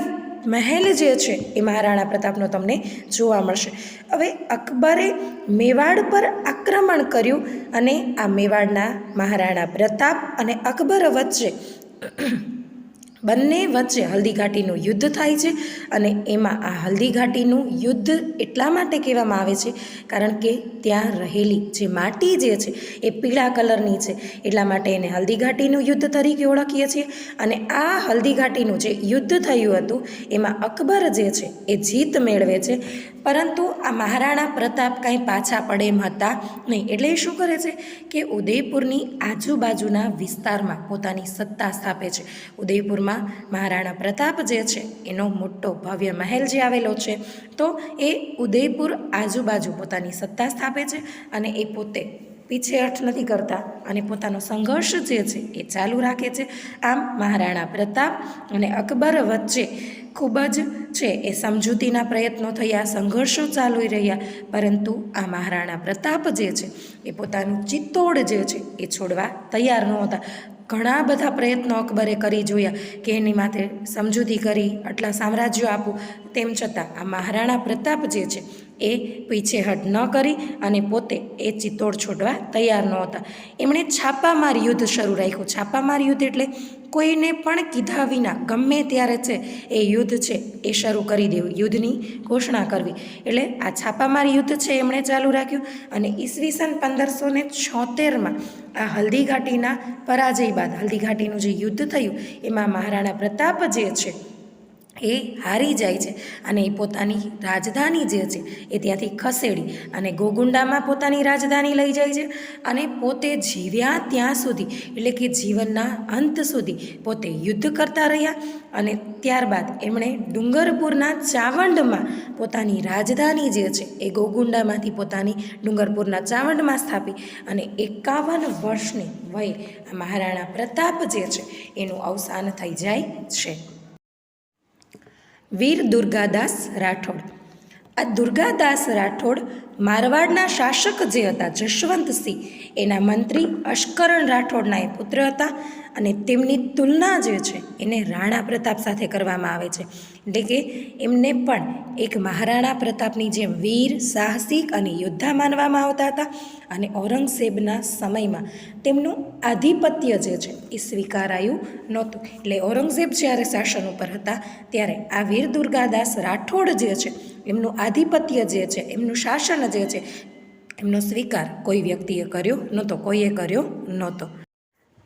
મહેલ જે છે એ મહારાણા પ્રતાપનો તમને જોવા મળશે. હવે અકબરે મેવાડ પર આક્રમણ કર્યું અને આ મેવાડના મહારાણા પ્રતાપ અને અકબર વચ્ચે બંને વચ્ચે હલ્દી ઘાટીનું યુદ્ધ થાય છે. અને એમાં આ હલ્દી ઘાટીનું યુદ્ધ એટલા માટે કહેવામાં આવે છે કારણ કે ત્યાં રહેલી જે માટી જે છે એ પીળા કલરની છે, એટલા માટે એને હલ્દી ઘાટીનું યુદ્ધ તરીકે ઓળખીએ છીએ. અને આ હલ્દી ઘાટીનું જે યુદ્ધ થયું હતું એમાં અકબર જે છે એ જીત મેળવે છે, પરંતુ આ મહારાણા પ્રતાપ કાંઈ પાછા પડે એમ હતા નહીં. એટલે એ શું કરે છે કે ઉદયપુરની આજુબાજુના વિસ્તારમાં પોતાની સત્તા સ્થાપે છે. ઉદયપુરમાં મહારાણા પ્રતાપ જે છે એનો મોટો ભવ્ય મહેલ જે આવેલો છે, તો એ ઉદયપુર આજુબાજુ પોતાની સત્તા સ્થાપે છે અને એ પોતે પીછેહઠ નથી કરતા અને પોતાનો સંઘર્ષ જે છે એ ચાલુ રાખે છે. આમ મહારાણા પ્રતાપ અને અકબર વચ્ચે ખૂબ જ છે એ સમજૂતીના પ્રયત્નો થયા, સંઘર્ષો ચાલુ રહ્યા, પરંતુ આ મહારાણા પ્રતાપ જે છે એ પોતાનું ચિત્તોડ જે છે એ છોડવા તૈયાર નહોતા. ઘણા બધા પ્રયત્નો અકબરે કરી જોયા કે એની માથે સમજૂતી કરી, આટલા સામ્રાજ્યો આપું, તેમ છતાં આ મહારાણા પ્રતાપ જે છે એ પીછેહટ ન કરી અને પોતે એ ચિત્તોડ છોડવા તૈયાર નહોતા. એમણે છાપામાર યુદ્ધ શરૂ રાખ્યું. છાપામાર યુદ્ધ એટલે કોઈને પણ કીધા વિના ગમે ત્યારે છે એ યુદ્ધ છે એ શરૂ કરી દેવું, યુદ્ધની ઘોષણા કરવી. એટલે આ છાપામાર યુદ્ધ છે એમણે ચાલુ રાખ્યું અને ઈસવીસન 1576માં આ હલ્દી ઘાટીના પરાજય બાદ હલ્દી ઘાટીનું જે યુદ્ધ થયું એમાં મહારાણા પ્રતાપ જે છે એ હારી જાય છે અને એ પોતાની રાજધાની જે છે એ ત્યાંથી ખસેડી અને ગોગુંડામાં પોતાની રાજધાની લઈ જાય છે અને પોતે જીવ્યા ત્યાં સુધી, એટલે કે જીવનના અંત સુધી પોતે યુદ્ધ કરતા રહ્યા. અને ત્યારબાદ એમણે ડુંગરપુરના ચાવંડમાં પોતાની રાજધાની જે છે એ ગોગુંડામાંથી પોતાની ડુંગરપુરના ચાવંડમાં સ્થાપી અને 51 વર્ષની વયે મહારાણા પ્રતાપ જે છે એનું અવસાન થઈ જાય છે. વીર દુર્ગાદાસ રાઠોડ. આ દુર્ગાદાસ રાઠોડ મારવાડના શાસક જે હતા જશવંતસિંહ, એના મંત્રી અશ્કરણ રાઠોડના એ પુત્ર હતા અને તેમની તુલના જે છે એને રાણા પ્રતાપ સાથે કરવામાં આવે છે. એટલે કે એમને પણ એક મહારાણા પ્રતાપની જેમ વીર, સાહસિક અને યોદ્ધા માનવામાં આવતા હતા. અને ઔરંગઝેબના સમયમાં તેમનું આધિપત્ય જે છે એ સ્વીકારાયું નહોતું. એટલે ઔરંગઝેબ જ્યારે શાસન ઉપર હતા ત્યારે આ વીર દુર્ગાદાસ રાઠોડ જે છે એમનું આધિપત્ય જે છે, એમનું શાસન જે છે, એમનો સ્વીકાર કોઈ વ્યક્તિએ કર્યો નહોતો, કોઈએ કર્યો નહોતો.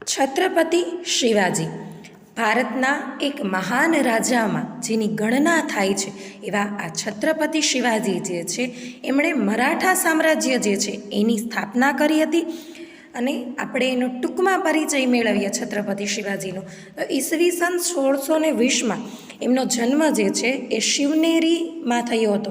છત્રપતિ શિવાજી ભારતના એક મહાન રાજામાં જેની ગણના થાય છે એવા આ છત્રપતિ શિવાજી જે છે એમણે મરાઠા સામ્રાજ્ય જે છે એની સ્થાપના કરી હતી. અને આપણે એનો ટૂંકમાં પરિચય મેળવીએ છત્રપતિ શિવાજીનો. તો ઈસવીસન 1620માં એમનો જન્મ જે છે એ શિવનેરીમાં થયો હતો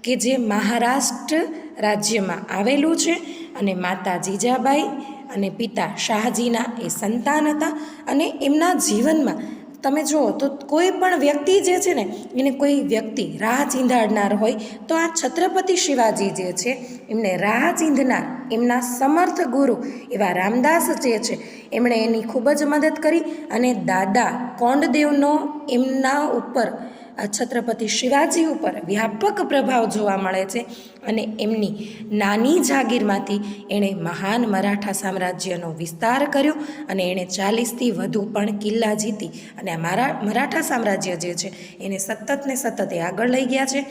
કે જે મહારાષ્ટ્ર રાજ્યમાં આવેલું છે. અને માતા જીજાબાઈ અને પિતા શાહજીના એ સંતાન હતા. અને એમના જીવનમાં તમે જુઓ તો કોઈ પણ વ્યક્તિ જે છે ને એને કોઈ વ્યક્તિ રાહ ચીંધાડનાર હોય તો આ છત્રપતિ શિવાજી જે છે એમને રાહ ચીંધનાર એમના સમર્થ ગુરુ એવા રામદાસ જે છે એમણે એની ખૂબ જ મદદ કરી. અને દાદા કોંડદેવનો એમના ઉપર છત્રપતિ શિવાજી ઉપર વ્યાપક પ્રભાવ જોવા મળે છે. અને એમની નાની જાગીરમાંથી એણે મહાન મરાઠા સામ્રાજ્યનો વિસ્તાર કર્યો અને એણે 40થી વધુ પણ કિલ્લા જીતી અને આ મરાઠા સામ્રાજ્ય જે છે એને સતત ને સતત એ આગળ લઈ ગયા છે.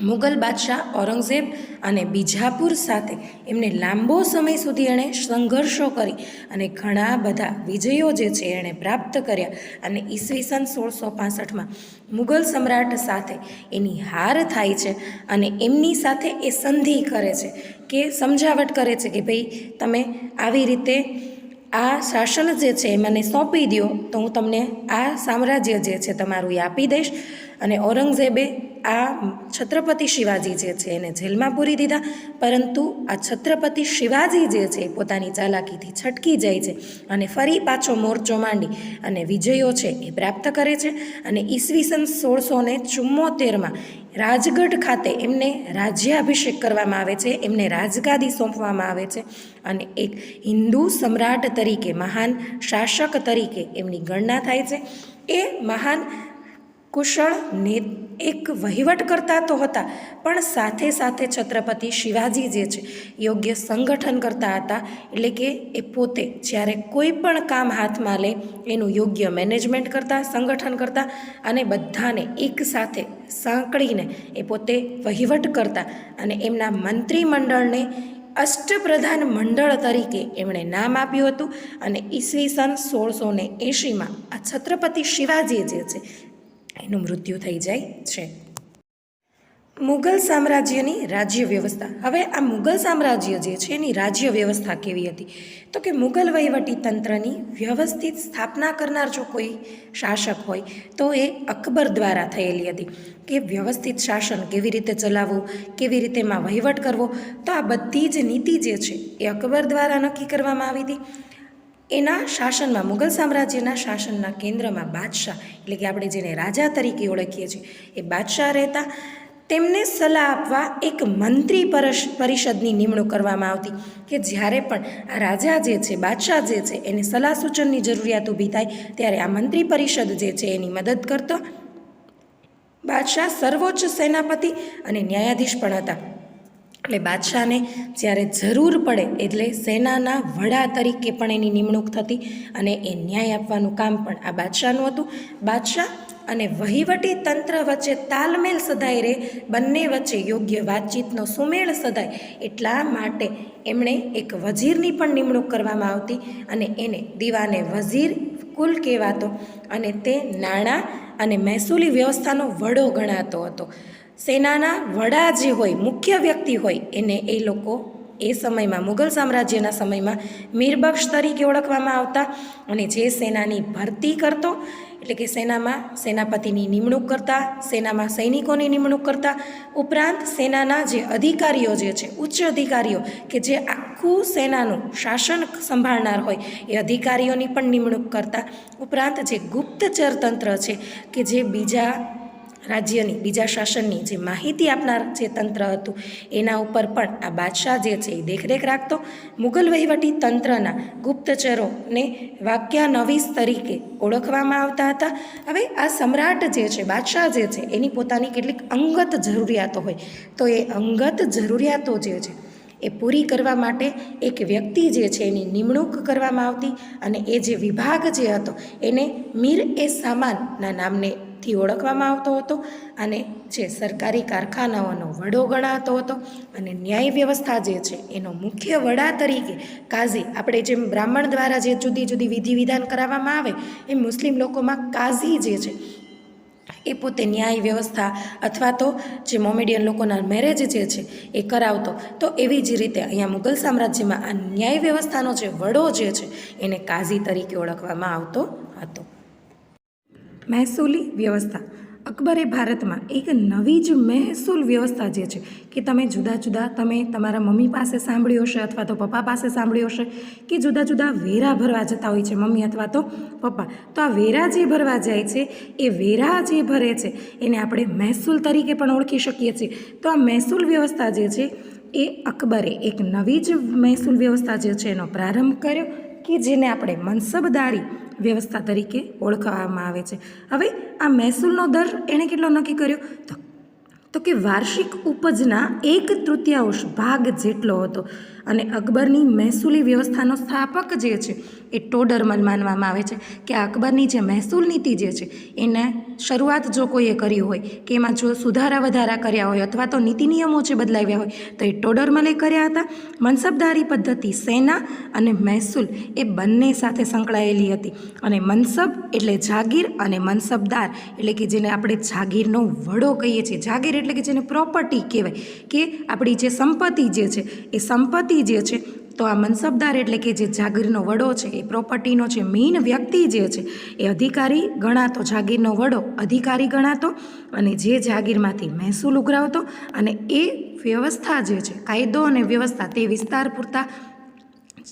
મુગલ બાદશાહ ઔરંગઝેબ અને બીજાપુર સાથે એમને લાંબો સમય સુધી એણે સંઘર્ષો કરી અને ઘણા બધા વિજયો જે છે એણે પ્રાપ્ત કર્યા. અને ઈસવીસન 1665માં મુગલ સમ્રાટ સાથે એની હાર થાય છે અને એમની સાથે એ સંધિ કરે છે કે સમજાવટ કરે છે કે ભાઈ તમે આવી રીતે આ શાસન જે છે એ મને સોંપી દો તો હું તમને આ સામ્રાજ્ય જે છે તમારું એ આપી દઈશ. અને ઔરંગઝેબે આ છત્રપતિ શિવાજી જે છે એને જેલમાં પૂરી દીધા. પરંતુ આ છત્રપતિ શિવાજી જે છે એ પોતાની ચાલાકીથી છટકી જાય છે અને ફરી પાછો મોરચો માંડી અને વિજયો છે એ પ્રાપ્ત કરે છે. અને ઈસવીસન 1674માં રાજગઢ ખાતે એમને રાજ્યાભિષેક કરવામાં આવે છે, એમને રાજગાદી સોંપવામાં આવે છે અને એક હિન્દુ સમ્રાટ તરીકે, મહાન શાસક તરીકે એમની ગણના થાય છે. એ મહાન કુશળ ને એક વહીવટકર્તા તો હતા, પણ સાથે સાથે છત્રપતિ શિવાજી જે છે યોગ્ય સંગઠન કરતા હતા. એટલે કે એ પોતે જ્યારે કોઈ પણ કામ હાથમાં લે એનું યોગ્ય મેનેજમેન્ટ કરતા, સંગઠન કરતા અને બધાને એક સાથે સાંકળીને એ પોતે વહીવટ કરતા અને એમના મંત્રીમંડળને અષ્ટપ્રધાન મંડળ તરીકે એમણે નામ આપ્યું હતું. અને ઈસવીસન 1680માં આ છત્રપતિ શિવાજી જે છે એનું મૃત્યુ થઈ જાય છે. મુગલ સામ્રાજ્યની રાજ્ય વ્યવસ્થા. હવે આ મુગલ સામ્રાજ્ય જે છે એની રાજ્ય વ્યવસ્થા કેવી હતી? તો કે મુગલ વહીવટી તંત્રની વ્યવસ્થિત સ્થાપના કરનાર જો કોઈ શાસક હોય તો એ અકબર દ્વારા થયેલી હતી. કે વ્યવસ્થિત શાસન કેવી રીતે ચલાવવું, કેવી રીતે એમાં વહીવટ કરવો, તો આ બધી જ નીતિ જે છે એ અકબર દ્વારા નક્કી કરવામાં આવી હતી. એના શાસનમાં, મુગલ સામ્રાજ્યના શાસનના કેન્દ્રમાં બાદશાહ, એટલે કે આપણે જેને રાજા તરીકે ઓળખીએ છીએ, એ બાદશાહ રહેતા. તેમને સલાહ આપવા એક મંત્રી પરિષદની નિમણૂક કરવામાં આવતી. કે જ્યારે પણ આ રાજા જે છે, બાદશાહ જે છે, એને સલાહ સૂચનની જરૂરિયાત ઊભી થાય ત્યારે આ મંત્રી પરિષદ જે છે એની મદદ કરતો. બાદશાહ સર્વોચ્ચ સેનાપતિ અને ન્યાયાધીશ પણ હતા. એટલે બાદશાહને જ્યારે જરૂર પડે એટલે સેનાના વડા તરીકે પણ એની નિમણૂક થતી અને એ ન્યાય આપવાનું કામ પણ આ બાદશાહનું હતું. બાદશાહ અને વહીવટી તંત્ર વચ્ચે તાલમેલ સધાઈ રહે, બંને વચ્ચે યોગ્ય વાતચીતનો સુમેળ સધાય એટલા માટે એમણે એક વજીરની પણ નિમણૂક કરવામાં આવતી અને એને દીવાને વઝીર કુલ કહેવાતો અને તે નાણાં અને મહેસૂલી વ્યવસ્થાનો વડો ગણાતો હતો. સેનાના વડા જે હોય, મુખ્ય વ્યક્તિ હોય, એને એ લોકો એ સમયમાં, મુગલ સામ્રાજ્યના સમયમાં મીરબક્ષ તરીકે ઓળખવામાં આવતા. અને જે સેનાની ભરતી કરતો, એટલે કે સેનામાં સેનાપતિની નિમણૂક કરતા, સેનામાં સૈનિકોની નિમણૂક કરતા, ઉપરાંત સેનાના જે અધિકારીઓ જે છે, ઉચ્ચ અધિકારીઓ કે જે આખું સેનાનું શાસન સંભાળનાર હોય એ અધિકારીઓની પણ નિમણૂક કરતા. ઉપરાંત જે ગુપ્તચર તંત્ર છે કે જે બીજા રાજ્યની, બીજા શાસનની જે માહિતી આપનાર જે તંત્ર હતું એના ઉપર પણ આ બાદશાહ જે છે એ દેખરેખ રાખતો. મુગલ વહીવટી તંત્રના ગુપ્તચરોને વાક્યાનવીસ તરીકે ઓળખવામાં આવતા હતા. હવે આ સમ્રાટ જે છે, બાદશાહ જે છે, એની પોતાની કેટલીક અંગત જરૂરિયાતો હોય, તો એ અંગત જરૂરિયાતો જે છે એ પૂરી કરવા માટે એક વ્યક્તિ જે છે એની નિમણૂક કરવામાં આવતી અને એ જે વિભાગ જે હતો એને મીર એ સામાનના નામનેથી ઓળખવામાં આવતો હતો. અને જે સરકારી કારખાનાઓનો વડો ગણાતો હતો. અને ન્યાય વ્યવસ્થા જે છે એનો મુખ્ય વડા તરીકે કાઝી, આપણે જેમ બ્રાહ્મણ દ્વારા જે જુદી જુદી વિધિ વિધાન કરાવવામાં આવે એ મુસ્લિમ લોકોમાં કાઝી જે છે એ પોતે ન્યાય વ્યવસ્થા અથવા તો જે મોમેડિયન લોકોના મેરેજ જે છે એ કરાવતો. તો એવી જ રીતે અહીંયા મુગલ સામ્રાજ્યમાં આ ન્યાય વ્યવસ્થાનો જે વડો જે છે એને કાઝી તરીકે ઓળખવામાં આવતો હતો. મહેસૂલી વ્યવસ્થા. અકબરે ભારતમાં એક નવી જ મહેસૂલ વ્યવસ્થા જે છે કે તમે જુદા જુદા, તમે તમારા મમ્મી પાસે સાંભળ્યું હશે અથવા તો પપ્પા પાસે સાંભળ્યું હશે કે જુદા જુદા વેરા ભરવા જતા હોય છે મમ્મી અથવા તો પપ્પા. તો આ વેરા જે ભરવા જાય છે એ વેરા જે ભરે છે એને આપણે મહેસૂલ તરીકે પણ ઓળખી શકીએ છીએ. તો આ મહેસૂલ વ્યવસ્થા જે છે એ અકબરે એક નવી જ મહેસૂલ વ્યવસ્થા જે છે એનો પ્રારંભ કર્યો કે જેને આપણે મનસબદારી વ્યવસ્થા તરીકે ઓળખવામાં આવે છે. હવે આ મહેસૂલનો દર એણે કેટલો નક્કી કર્યો? તો કે વાર્ષિક ઉપજના 1/3 ભાગ જેટલો હતો. અને અકબરની મહેસૂલી વ્યવસ્થાનો સ્થાપક જે છે એ ટોડરમલ માનવામાં આવે છે કે અકબરની જે મહેસૂલ નીતિ જે છે એને શરૂઆત જો કોઈએ કરી હોય કે એમાં જો સુધારા વધારા કર્યા હોય અથવા તો નીતિ નિયમો જે બદલાવ્યા હોય તો એ ટોડરમલે કર્યા હતા. મનસબદારી પદ્ધતિ સેના અને મહેસૂલ એ બંને સાથે સંકળાયેલી હતી. અને મનસબ એટલે જાગીર અને મનસબદાર એટલે કે જેને આપણે જાગીરનો વડો કહીએ છીએ. જાગીર એટલે કે જેને પ્રોપર્ટી કહેવાય, કે આપણી જે સંપત્તિ જે છે એ સંપત્તિ જે છે. તો આ મનસબદાર એટલે કે જે જાગીરનો વડો છે એ પ્રોપર્ટીનો જે મેઇન વ્યક્તિ જે છે એ અધિકારી ગણાતો, જાગીરનો વડો અધિકારી ગણાતો અને જે જાગીરમાંથી મહેસૂલ ઉઘરાવતો અને એ વ્યવસ્થા જે છે, કાયદો અને વ્યવસ્થા તે વિસ્તાર પૂરતા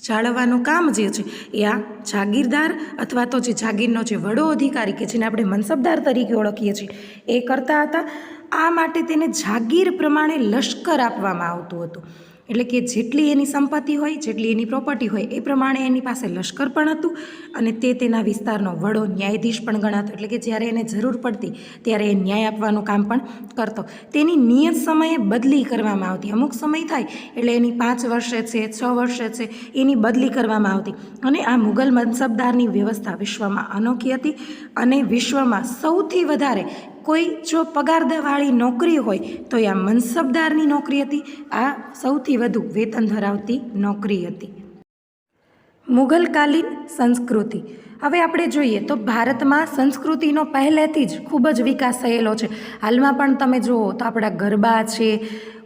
જાળવવાનું કામ જે છે એ આ જાગીરદાર અથવા તો જે જાગીરનો જે વડો અધિકારી કે જેને આપણે મનસબદાર તરીકે ઓળખીએ છીએ એ કરતા હતા. આ માટે તેને જાગીર પ્રમાણે લશ્કર આપવામાં આવતું હતું. એટલે કે જેટલી એની સંપત્તિ હોય, જેટલી એની પ્રોપર્ટી હોય એ પ્રમાણે એની પાસે લશ્કર પણ હતું અને તે તેના વિસ્તારનો વડો ન્યાયાધીશ પણ ગણાતો. એટલે કે જ્યારે એને જરૂર પડતી ત્યારે એ ન્યાય આપવાનું કામ પણ કરતો. તેની નિયત સમયે બદલી કરવામાં આવતી. અમુક સમય થાય એટલે એની 5 વર્ષે છે, 6 વર્ષે છે, એની બદલી કરવામાં આવતી. અને આ મુગલ મનસબદારની વ્યવસ્થા વિશ્વમાં અનોખી હતી અને વિશ્વમાં સૌથી વધારે કોઈ જો પગારવાળી નોકરી હોય તો એ આ મનસબદારની નોકરી હતી. આ સૌથી વધુ વેતન ધરાવતી નોકરી હતી. મુગલકાલીન સંસ્કૃતિ. હવે આપણે જોઈએ તો ભારતમાં સંસ્કૃતિનો પહેલેથી જ ખૂબ જ વિકાસ થયેલો છે. હાલમાં પણ તમે જુઓ તો આપણા ગરબા છે,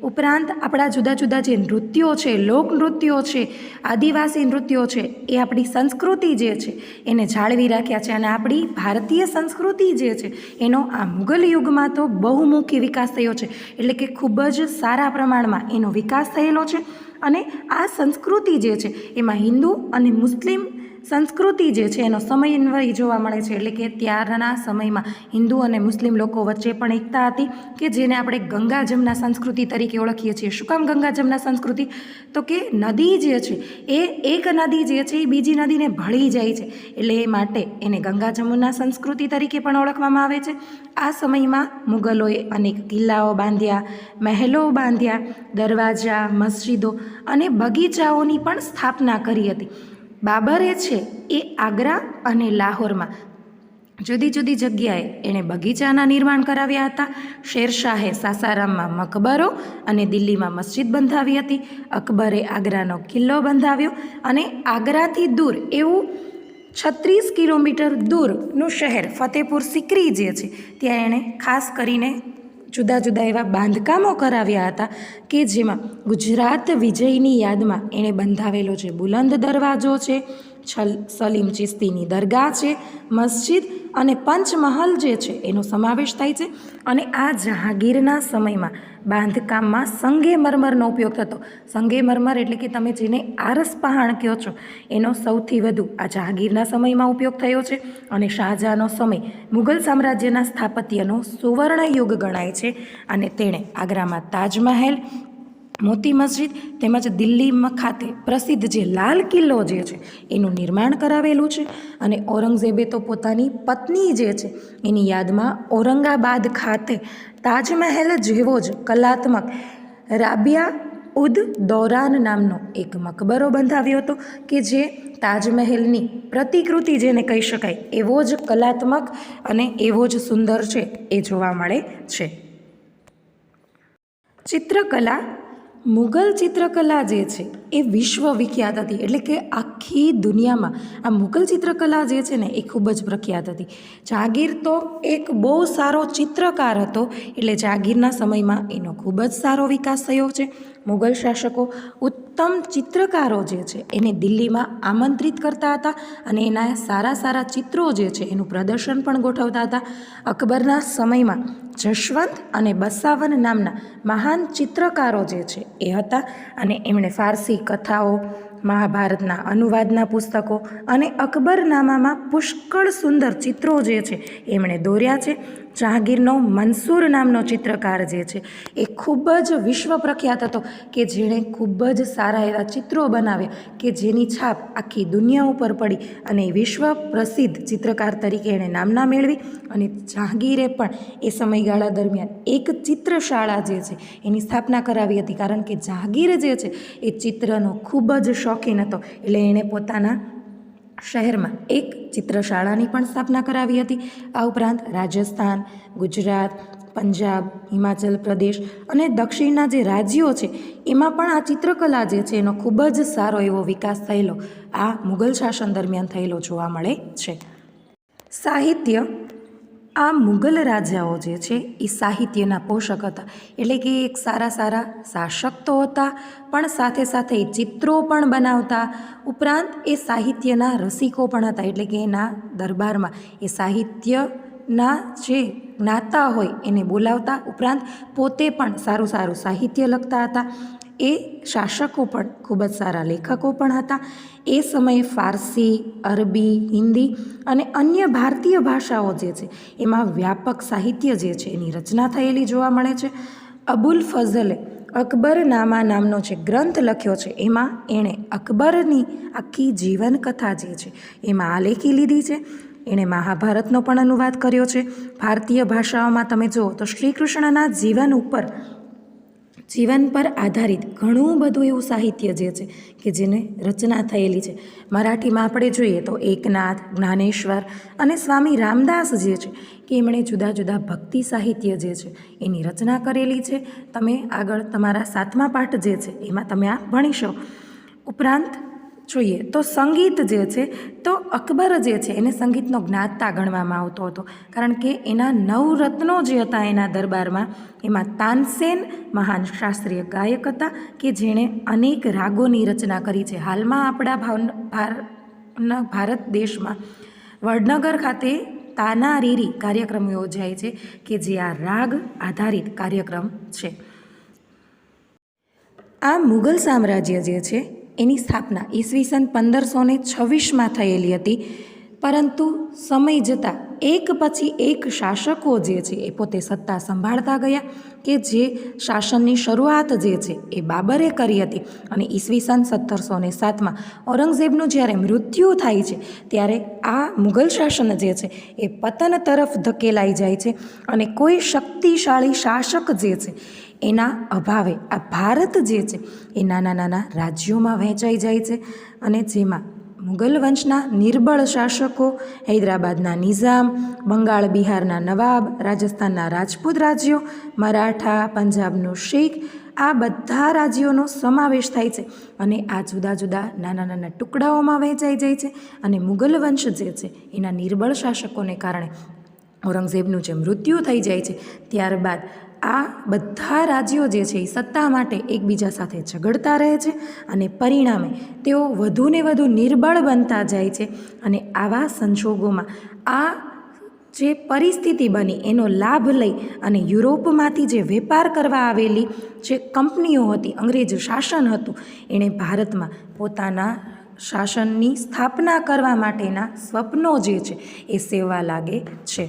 ઉપરાંત આપણા જુદા જુદા જે નૃત્યો છે, લોકનૃત્યો છે, આદિવાસી નૃત્યો છે, એ આપણી સંસ્કૃતિ જે છે એને જાળવી રાખ્યા છે. અને આપણી ભારતીય સંસ્કૃતિ જે છે એનો આ મુગલ યુગમાં તો બહુમુખી વિકાસ થયો છે. એટલે કે ખૂબ જ સારા પ્રમાણમાં એનો વિકાસ થયેલો છે. અને આ સંસ્કૃતિ જે છે એમાં હિન્દુ અને મુસ્લિમ સંસ્કૃતિ જે છે એનો સમન્વય જોવા મળે છે. એટલે કે ત્યારના સમયમાં હિન્દુ અને મુસ્લિમ લોકો વચ્ચે પણ એકતા હતી કે જેને આપણે ગંગા જમના સંસ્કૃતિ તરીકે ઓળખીએ છીએ. શું કામ ગંગા જમના સંસ્કૃતિ? તો કે નદી જે છે એ એક નદી જે છે એ બીજી નદીને ભળી જાય છે, એટલે એ માટે એને ગંગા જમુના સંસ્કૃતિ તરીકે પણ ઓળખવામાં આવે છે. આ સમયમાં મુગલોએ અનેક કિલ્લાઓ બાંધ્યા, મહેલો બાંધ્યા, દરવાજા, મસ્જિદો અને બગીચાઓની પણ સ્થાપના કરી હતી. બાબરે છે એ આગ્રા અને લાહોરમાં જુદી જુદી જગ્યાએ એણે બગીચાના નિર્માણ કરાવ્યા હતા. શેરશાહે સાસારામમાં મકબરો અને દિલ્હીમાં મસ્જિદ બંધાવી હતી. અકબરે આગ્રાનો કિલ્લો બંધાવ્યો અને આગ્રાથી દૂર એવું 36 કિલોમીટર દૂરનું શહેર ફતેપુર સિકરી જે છે ત્યાં એણે ખાસ કરીને જુદા જુદા એવા બાંધકામો કરાવ્યા હતા કે જેમાં ગુજરાત વિજયની યાદમાં એણે બંધાવેલો છે બુલંદ દરવાજો છે, સલીમ ચિશ્તીની દરગાહ છે, મસ્જિદ અને પંચમહલ જે છે એનો સમાવેશ થાય છે. અને આ જહાંગીરના સમયમાં બાંધકામમાં સંગેમરમરનો ઉપયોગ થતો. સંગેમરમર એટલે કે તમે જેને આરસ પહાણ કહો છો એનો સૌથી વધુ આ જહાંગીરના સમયમાં ઉપયોગ થયો છે. અને શાહજહાંનો સમય મુગલ સામ્રાજ્યના સ્થાપત્યનો સુવર્ણ યુગ ગણાય છે. અને તેણે આગ્રામાં તાજમહેલ, મોતી મસ્જિદ તેમજ દિલ્હી ખાતે પ્રસિદ્ધ જે લાલ કિલ્લો જે છે એનું નિર્માણ કરાવેલું છે. અને ઔરંગઝેબે તો પોતાની પત્ની જે છે એની યાદમાં ઔરંગાબાદ ખાતે તાજમહેલ જેવો જ કલાત્મક રાબિયા ઉદ દૌરાન નામનો એક મકબરો બંધાવ્યો હતો કે જે તાજમહેલની પ્રતિકૃતિ જેને કહી શકાય એવો જ કલાત્મક અને એવો જ સુંદર છે એ જોવા મળે છે. ચિત્રકલા. મુગલ ચિત્રકલા જે છે એ વિશ્વ વિખ્યાત હતી. એટલે કે આખી દુનિયામાં આ મુગલ ચિત્રકલા જે છે ને એ ખૂબ જ પ્રખ્યાત હતી. જહાંગીર તો એક બહુ સારો ચિત્રકાર હતો, એટલે જહાંગીરના સમયમાં એનો ખૂબ જ સારો વિકાસ થયો છે. મુગલ શાસકો ઉત્તમ ચિત્રકારો જે છે એને દિલ્હીમાં આમંત્રિત કરતા હતા અને એના સારા સારા ચિત્રો જે છે એનું પ્રદર્શન પણ ગોઠવતા હતા. અકબરના સમયમાં જશવંત અને બસાવન નામના મહાન ચિત્રકારો જે છે એ હતા અને એમણે ફારસી કથાઓ, મહાભારતના અનુવાદના પુસ્તકો અને અકબરનામામાં પુષ્કળ સુંદર ચિત્રો જે છે એમણે દોર્યા છે. જહાંગીરનો મંસૂર નામનો ચિત્રકાર જે છે એ ખૂબ જ વિશ્વ પ્રખ્યાત હતો કે જેણે ખૂબ જ સારા એવા ચિત્રો બનાવ્યા કે જેની છાપ આખી દુનિયા ઉપર પડી અને વિશ્વ પ્રસિદ્ધ ચિત્રકાર તરીકે એણે નામના મેળવી. અને જહાંગીરે પણ એ સમયગાળા દરમિયાન એક ચિત્રશાળા જે છે એની સ્થાપના કરાવી હતી, કારણ કે જહાંગીર જે છે એ ચિત્રનો ખૂબ જ શોખીન હતો. એટલે એણે પોતાના શહેરમાં એક ચિત્રશાળાની પણ સ્થાપના કરાવી હતી. આ ઉપરાંત રાજસ્થાન, ગુજરાત, પંજાબ, હિમાચલ પ્રદેશ અને દક્ષિણના જે રાજ્યો છે એમાં પણ આ ચિત્રકલા જે છે એનો ખૂબ જ સારો એવો વિકાસ થયેલો આ મુગલ શાસન દરમિયાન થયેલો જોવા મળે છે. સાહિત્ય. આ મુગલ રાજાઓ જે છે એ સાહિત્યના પોષક હતા. એટલે કે એક સારા સારા શાસક તો હતા પણ સાથે સાથે ચિત્રો પણ બનાવતા, ઉપરાંત એ સાહિત્યના રસિકો પણ હતા. એટલે કે એના દરબારમાં એ સાહિત્યના જે જ્ઞાતા હોય એને બોલાવતા, ઉપરાંત પોતે પણ સારું સારું સાહિત્ય લખતા હતા. એ શાસકો પણ ખૂબ જ સારા લેખકો પણ હતા. એ સમયે ફારસી, અરબી, હિન્દી અને અન્ય ભારતીય ભાષાઓ જે છે એમાં વ્યાપક સાહિત્ય જે છે એની રચના થયેલી જોવા મળે છે. અબુલ ફઝલે અકબરનામા નામનો જે ગ્રંથ લખ્યો છે એમાં એણે અકબરની આખી જીવનકથા જે છે એમાં આલેખી લીધી છે. એણે મહાભારતનો પણ અનુવાદ કર્યો છે. ભારતીય ભાષાઓમાં તમે જુઓ તો શ્રી કૃષ્ણના જીવન પર આધારિત ઘણું બધું એવું સાહિત્ય જે છે કે જેને રચના થયેલી છે. મરાઠીમાં આપણે જોઈએ તો એકનાથ, જ્ઞાનેશ્વર અને સ્વામી રામદાસ જે છે કે એમણે જુદા જુદા ભક્તિ સાહિત્ય જે છે એની રચના કરેલી છે. તમે આગળ તમારા 7મા પાઠ જે છે એમાં તમે આ ભણીશો. ઉપરાંત જોઈએ તો સંગીત જે છે તો અકબર જે છે એને સંગીતનો જ્ઞાતા ગણવામાં આવતો હતો, કારણ કે એના 9 રત્નો જે હતા એના દરબારમાં એમાં તાનસેન મહાન શાસ્ત્રીય ગાયક હતા કે જેણે અનેક રાગોની રચના કરી છે. હાલમાં આપણા ભારત દેશમાં વડનગર ખાતે તાનારીરી કાર્યક્રમ યોજાય છે કે જે આ રાગ આધારિત કાર્યક્રમ છે. આ મુઘલ સામ્રાજ્ય જે છે એની સ્થાપના ઈસવીસન 1526માં થયેલી હતી, પરંતુ સમય જતાં એક પછી એક શાસકો જે છે એ પોતે સત્તા સંભાળતા ગયા કે જે શાસનની શરૂઆત જે છે એ બાબરે કરી હતી. અને ઈસવીસન 1707માં ઔરંગઝેબનું જ્યારે મૃત્યુ થાય છે ત્યારે આ મુઘલ શાસન જે છે એ પતન તરફ ધકેલાઈ જાય છે અને કોઈ શક્તિશાળી શાસક જે છે એના અભાવે આ ભારત જે છે એ નાના નાના રાજ્યોમાં વહેંચાઈ જાય છે. અને જેમાં મુઘલ વંશના નિર્બળ શાસકો, હૈદરાબાદના નિઝામ, બંગાળ બિહારના નવાબ, રાજસ્થાનના રાજપૂત રાજ્યો, મરાઠા, પંજાબનું શીખ, આ બધા રાજ્યોનો સમાવેશ થાય છે. અને આ જુદા જુદા નાના નાના ટુકડાઓમાં વહેંચાઈ જાય છે. અને મુઘલ વંશ જે છે એના નિર્બળ શાસકોને કારણે ઔરંગઝેબનું જે મૃત્યુ થઈ જાય છે ત્યારબાદ આ બધા રાજ્યો જે છે એ સત્તા માટે એકબીજા સાથે ઝઘડતા રહે છે અને પરિણામે તેઓ વધુને વધુ નિર્બળ બનતા જાય છે. અને આવા સંજોગોમાં આ જે પરિસ્થિતિ બની એનો લાભ લઈ અને યુરોપમાંથી જે વેપાર કરવા આવેલી જે કંપનીઓ હતી, અંગ્રેજ શાસન હતું, એણે ભારતમાં પોતાના શાસનની સ્થાપના કરવા માટેના સ્વપ્નો જે છે એ સેવવા લાગે છે.